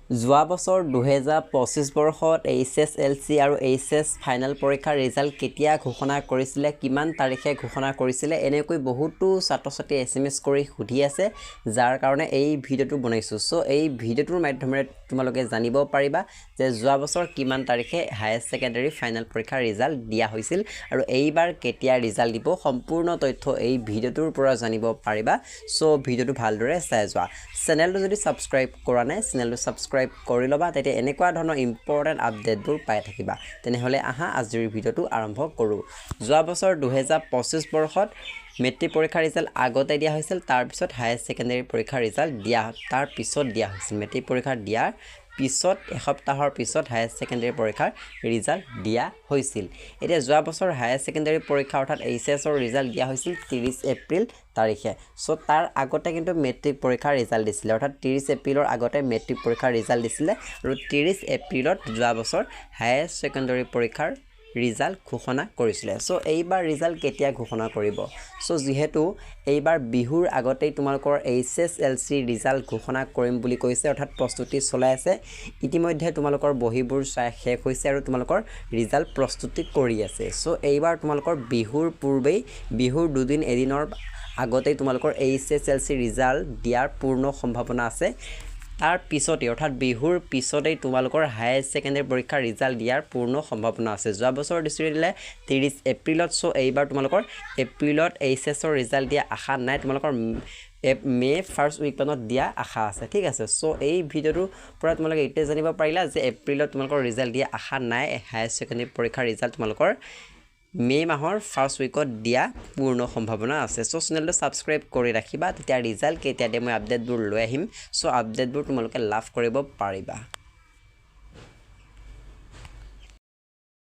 যোৱা বছৰ 2025 বৰ্ষত HSLC আৰু HS ফাইনেল পৰীক্ষাৰ ৰিজাল্ট কেতিয়া ঘোষণা কৰিছিলে কিমান তাৰিখে ঘোষণা কৰিছিলে এনেকৈ বহুতো ছাত্ৰ-ছাত্ৰী SMS কৰি সুধি আছে যাৰ কাৰণে এই ভিডিওটো বনাইছো সো এই ভিডিওটোৰ মাধ্যমেৰে তোমালোকে জানিব পাৰিবা যে যোৱা বছৰ কিমান তাৰিখে হায়াৰ সেকেন্ডাৰী ফাইনেল পৰীক্ষাৰ ৰিজাল্ট দিয়া হৈছিল আৰু এইবাৰ কেতিয়া ৰিজাল্ট দিব সম্পূৰ্ণ তথ্য এই ভিডিওটোৰ পৰা জানিব পাৰিবা সো ভিডিওটো ভালদৰে চাই যোৱা চেনেলটো যদি সাবস্ক্ৰাইব কৰা নাই চেনেলটো সাবস্ক্ৰাইব কৰি লবা তেতিয়া এনেকুৱা ধৰণৰ ইম্পৰ্টেন্ট আপডেটবোৰ পাই থাকিবা তেনেহলে আহা আজিৰ ভিডিওটো আৰম্ভ কৰো যোৱা বছৰ 2025 বৰ্ষত মেট্ৰিক পৰীক্ষাৰ ৰিজাল্ট আগতে দিয়া হৈছিল তাৰ পিছত হায়াৰ সেকেন্ডাৰী পৰীক্ষাৰ ৰিজাল্ট দিয়া তাৰ পিছত দিয়া হৈছিল মেট্ৰিক পৰীক্ষা দিয়াৰ পিছত এসপ্তাহৰ পিছত হায়াৰ সেকেন্ডাৰী পৰীক্ষাৰ ৰিজাল্ট দিয়া হৈছিল এতিয়া যোৱা বছৰ হায়াৰ সেকেন্ডাৰী পৰীক্ষা অৰ্থাৎ HS ৰ ৰিজাল্ট দিয়া হৈছিল 30 এপ্ৰিল তাৰিখে সো তাৰ আগতে কিন্তু মেট্ৰিক পৰীক্ষাৰ ৰিজাল্ট দিছিল অৰ্থাৎ 30 এপ্ৰিলৰ আগতে মেট্ৰিক পৰীক্ষাৰ ৰিজাল্ট দিছিল আৰু 30 এপ্ৰিলত যোৱা বছৰ হায়াৰ সেকেন্ডাৰী পৰীক্ষাৰ ৰিজাল্ট ঘোষণা কৰিছিল সো এইবাৰ ৰিজাল্ট কেতিয়া ঘোষণা কৰিব সো যেহেতু এইবাৰ বিহুৰ আগতেই তোমালোকৰ HSLC ৰিজাল্ট ঘোষণা কৰিম বুলি কৈছে অৰ্থাৎ প্ৰস্তুতি চলাই আছে ইতিমধ্যে তোমালোকৰ বহিবোৰ শেষ হৈছে আৰু তোমালোকৰ ৰিজাল্ট প্ৰস্তুতি কৰি আছে সো এইবাৰ তোমালোকৰ বিহুৰ পূৰ্বেই বিহুৰ দুদিন এদিনৰ আগতেই তোমালোকৰ HSLC ৰিজাল্ট দিয়াৰ পূৰ্ণ সম্ভাৱনা আছে তাৰ পিছতে অৰ্থাৎ বিহুৰ পিছতেই তোমালোকৰ হায়াৰ সেকেন্ডাৰী পৰীক্ষাৰ ৰিজাল্ট দিয়াৰ পূৰ্ণ সম্ভাৱনা আছে যোৱা বছৰ দিছিলে 30 এপ্ৰিলত সো এইবাৰ তোমালোকৰ এপ্ৰিলত HS ৰ ৰিজাল্ট দিয়া আশা নাই তোমালোকৰ মে ফাৰ্স্ট উইক মানত দিয়া আশা আছে ঠিক আছে সো এই ভিডিওটো পৰা তোমালোকে এতিয়া জানিব পাৰিলা যে এপ্ৰিলত তোমালোকৰ ৰিজাল্ট দিয়া আশা নাই হায়াৰ সেকেন্ডাৰী পৰীক্ষাৰ ৰিজাল্ট তোমালোকৰ মে মাহৰ ফাৰ্স্ট উইকত দিয়া পূৰ্ণ সম্ভাৱনা আছে সো চেনেলটো সাবস্ক্ৰাইব কৰি ৰাখিবা তেতিয়া ৰিজাল্ট কেতিয়া দিয়ে মই আপডেটবোৰ লৈ আহিম সো আপডেটবোৰ তোমালোকে লাভ কৰিব পাৰিবা